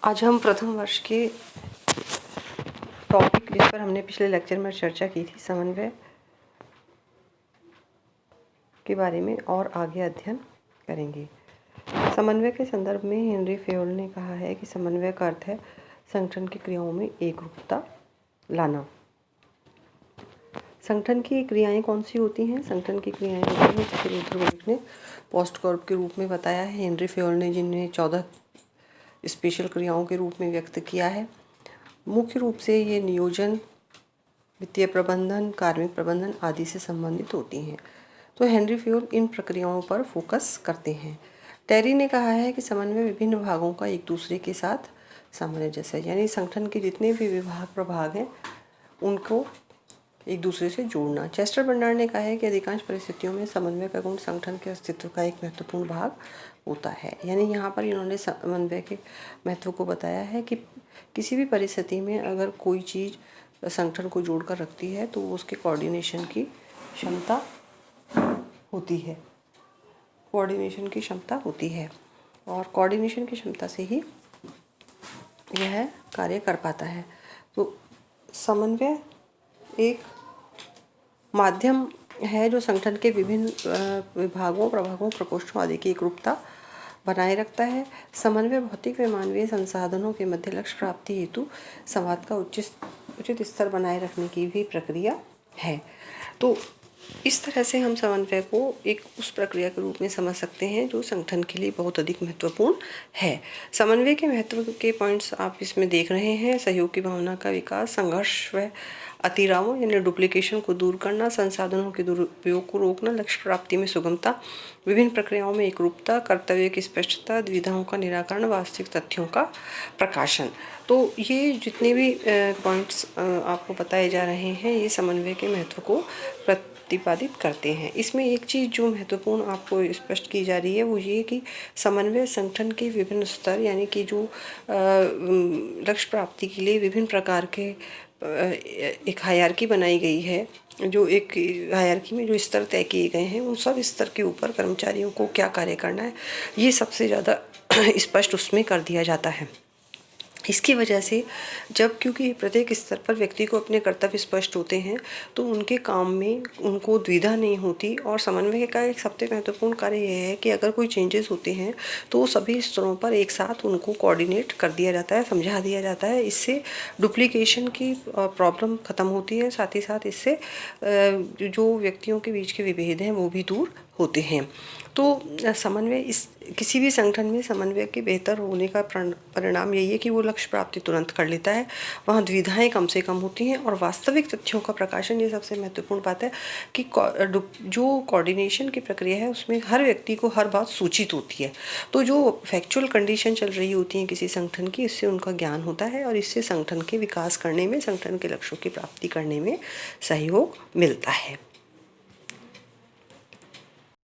आज हम प्रथम वर्ष के टॉपिक जिस पर हमने पिछले लेक्चर में चर्चा की थी, समन्वय के बारे में और आगे अध्ययन करेंगे। समन्वय के संदर्भ में हेनरी फेयोल ने कहा है कि समन्वय का अर्थ है संगठन की क्रियाओं में एकरूपता लाना। संगठन की क्रियाएं कौन सी होती हैं? संगठन की क्रियाएं होती हैं जिसे लूथर बर्ग ने पोस्टकॉर्प के रूप में बताया है, हेनरी फेयोल ने जिन्हें 14 स्पेशल क्रियाओं के रूप में व्यक्त किया है। मुख्य रूप से ये नियोजन, वित्तीय प्रबंधन, कार्मिक प्रबंधन आदि से संबंधित होती हैं। तो हेनरी फेयोल इन प्रक्रियाओं पर फोकस करते हैं। टेरी ने कहा है कि समन्वय विभिन्न भागों का एक दूसरे के साथ सामंजस्य है, यानी संगठन के जितने भी प्रभाग हैं उनको एक दूसरे से जोड़ना। चेस्टर बर्नार्ड ने कहा है कि अधिकांश परिस्थितियों में समन्वय का गुण संगठन के अस्तित्व का एक महत्वपूर्ण भाग होता है। यानी यहाँ पर इन्होंने समन्वय के महत्व को बताया है कि किसी भी परिस्थिति में अगर कोई चीज़ संगठन को जोड़कर रखती है तो उसके कोऑर्डिनेशन की क्षमता होती है। कोऑर्डिनेशन की क्षमता होती है और कोऑर्डिनेशन की क्षमता से ही यह कार्य कर पाता है। तो समन्वय एक माध्यम है जो संगठन के विभिन्न विभागों, प्रभागों, प्रकोष्ठों आदि की एकरूपता बनाए रखता है। समन्वय भौतिक व मानवीय संसाधनों के मध्य लक्ष्य प्राप्ति हेतु संवाद का उचित स्तर बनाए रखने की भी प्रक्रिया है। तो इस तरह से हम समन्वय को एक उस प्रक्रिया के रूप में समझ सकते हैं जो संगठन के लिए बहुत अधिक महत्वपूर्ण है। समन्वय के महत्व के पॉइंट्स आप इसमें देख रहे हैं। सहयोग की भावना का विकास, संघर्ष व अतिरावों यानी डुप्लीकेशन को दूर करना, संसाधनों के दुरुपयोग को रोकना, लक्ष्य प्राप्ति में सुगमता, विभिन्न प्रक्रियाओं में एकरूपता, कर्तव्य की स्पष्टता, द्विधाओं का निराकरण, वास्तविक तथ्यों का प्रकाशन। तो ये जितने भी पॉइंट्स आपको बताए जा रहे हैं ये समन्वय के महत्व को प्रतिपादित करते हैं। इसमें एक चीज़ जो महत्वपूर्ण आपको स्पष्ट की जा रही है वो ये कि समन्वय संगठन के विभिन्न स्तर यानी कि जो लक्ष्य प्राप्ति के लिए विभिन्न प्रकार के एक हायरार्की बनाई गई है, जो एक हायरार्की में जो स्तर तय किए गए हैं उन सब स्तर के ऊपर कर्मचारियों को क्या कार्य करना है ये सबसे ज़्यादा स्पष्ट उसमें कर दिया जाता है। इसकी वजह से क्योंकि प्रत्येक स्तर पर व्यक्ति को अपने कर्तव्य स्पष्ट होते हैं तो उनके काम में उनको द्विधा नहीं होती। और समन्वय का एक सबसे महत्वपूर्ण कार्य यह है कि अगर कोई चेंजेस होते हैं तो सभी स्तरों पर एक साथ उनको कोऑर्डिनेट कर दिया जाता है, समझा दिया जाता है। इससे डुप्लीकेशन की प्रॉब्लम ख़त्म होती है, साथ ही साथ इससे जो व्यक्तियों के बीच के विभेद हैं वो भी दूर होते हैं। तो समन्वय किसी भी संगठन में समन्वय के बेहतर होने का परिणाम यही है कि वो लक्ष्य प्राप्ति तुरंत कर लेता है, वहाँ दुविधाएं कम से कम होती हैं और वास्तविक तथ्यों का प्रकाशन। ये सबसे महत्वपूर्ण बात है कि जो कोऑर्डिनेशन की प्रक्रिया है उसमें हर व्यक्ति को हर बात सूचित होती है। तो जो फैक्चुअल कंडीशन चल रही होती है किसी संगठन की, इससे उनका ज्ञान होता है और इससे संगठन के विकास करने में, संगठन के लक्ष्यों की प्राप्ति करने में सहयोग मिलता है।